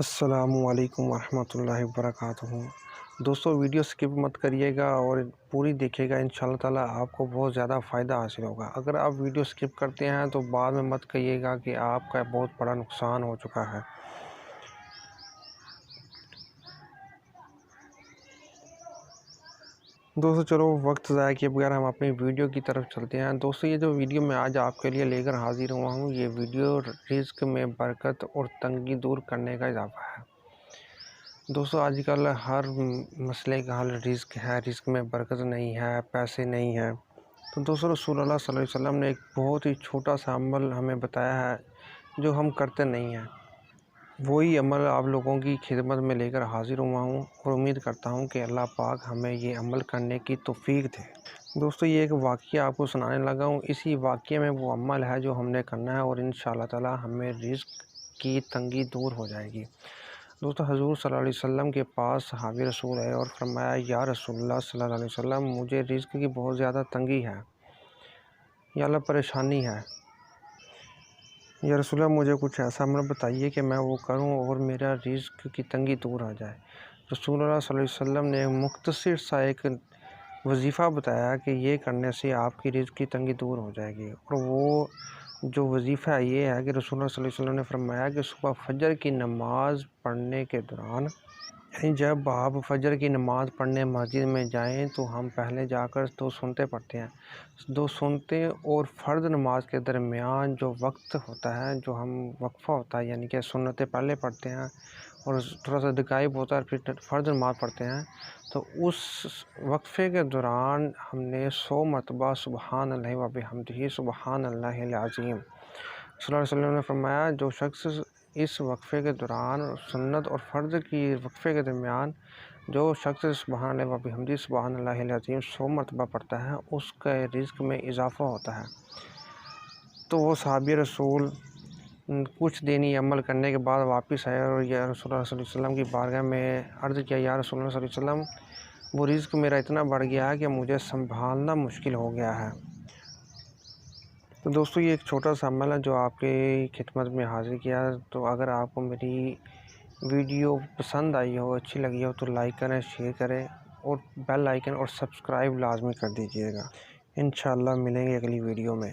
السلام علیکم ورحمۃ اللہ وبرکاتہ۔ دوستو ویڈیو سکپ مت کریے گا اور پوری دیکھیے گا، انشاءاللہ تعالیٰ آپ کو بہت زیادہ فائدہ حاصل ہوگا۔ اگر آپ ویڈیو سکپ کرتے ہیں تو بعد میں مت کہیے گا کہ آپ کا بہت بڑا نقصان ہو چکا ہے۔ دوستو چلو وقت ضائع کیے بغیر ہم اپنی ویڈیو کی طرف چلتے ہیں۔ دوستو یہ جو ویڈیو میں آج آپ کے لیے لے کر حاضر ہوا ہوں، یہ ویڈیو رزق میں برکت اور تنگی دور کرنے کا اضافہ ہے۔ دوستو آج کل ہر مسئلے کا حل رزق ہے، رزق میں برکت نہیں ہے، پیسے نہیں ہیں۔ تو دوستو رسول اللہ صلی اللہ علیہ وسلم نے ایک بہت ہی چھوٹا سا عمل ہمیں بتایا ہے جو ہم کرتے نہیں ہیں۔ وہی عمل آپ لوگوں کی خدمت میں لے کر حاضر ہوا ہوں اور امید کرتا ہوں کہ اللہ پاک ہمیں یہ عمل کرنے کی توفیق دے۔ دوستو یہ ایک واقعہ آپ کو سنانے لگا ہوں، اسی واقعے میں وہ عمل ہے جو ہم نے کرنا ہے اور انشاءاللہ تعالی ہمیں رزق کی تنگی دور ہو جائے گی۔ دوستو حضور صلی اللہ علیہ وسلم کے پاس صحابی رسول ہے اور فرمایا یا رسول اللہ صلی اللہ علیہ وسلم مجھے رزق کی بہت زیادہ تنگی ہے، یا اللہ پریشانی ہے، یا رسول اللہ مجھے کچھ ایسا عمل بتائیے کہ میں وہ کروں اور میرا رزق کی تنگی دور ہو جائے۔ رسول اللہ صلی اللہ علیہ وسلم نے مختصر سا ایک وظیفہ بتایا کہ یہ کرنے سے آپ کی رزق کی تنگی دور ہو جائے گی، اور وہ جو وظیفہ یہ ہے کہ رسول اللہ صلی اللہ علیہ وسلم نے فرمایا کہ صبح فجر کی نماز پڑھنے کے دوران، یعنی جب آپ فجر کی نماز پڑھنے مسجد میں جائیں تو ہم پہلے جا کر دو سنتے پڑھتے ہیں۔ دو سنتے اور فرض نماز کے درمیان جو وقت ہوتا ہے، جو ہم وقفہ ہوتا ہے، یعنی کہ سنتیں پہلے پڑھتے ہیں اور تھوڑا سا دقائق ہوتا ہے پھر فرض نماز پڑھتے ہیں، تو اس وقفے کے دوران ہم نے 100 مرتبہ سبحان اللہ و بحمدہ سبحان اللہ العظیم۔ صلی اللہ علیہ وسلم نے فرمایا جو شخص اس وقفے کے دوران سنت اور فرض کی وقفے کے درمیان جو شخص سبحان اللہ و بحمدہ سبحان اللہ العظیم 100 مرتبہ پڑھتا ہے، اس کا رزق میں اضافہ ہوتا ہے۔ تو وہ صحابی رسول کچھ دن یہ عمل کرنے کے بعد واپس آئے اور یا رسول اللہ صلی اللہ علیہ وسلم کی بارگاہ میں عرض کیا یا رسول اللہ صلی اللہ علیہ وسلم وہ رزق میرا اتنا بڑھ گیا ہے کہ مجھے سنبھالنا مشکل ہو گیا ہے۔ تو دوستو یہ ایک چھوٹا سا عمل ہے جو آپ کی خدمت میں حاضر کیا۔ تو اگر آپ کو میری ویڈیو پسند آئی ہو، اچھی لگی ہو تو لائک کریں، شیئر کریں اور بیل آئیکن اور سبسکرائب لازمی کر دیجیے گا۔ انشاءاللہ ملیں گے اگلی ویڈیو میں۔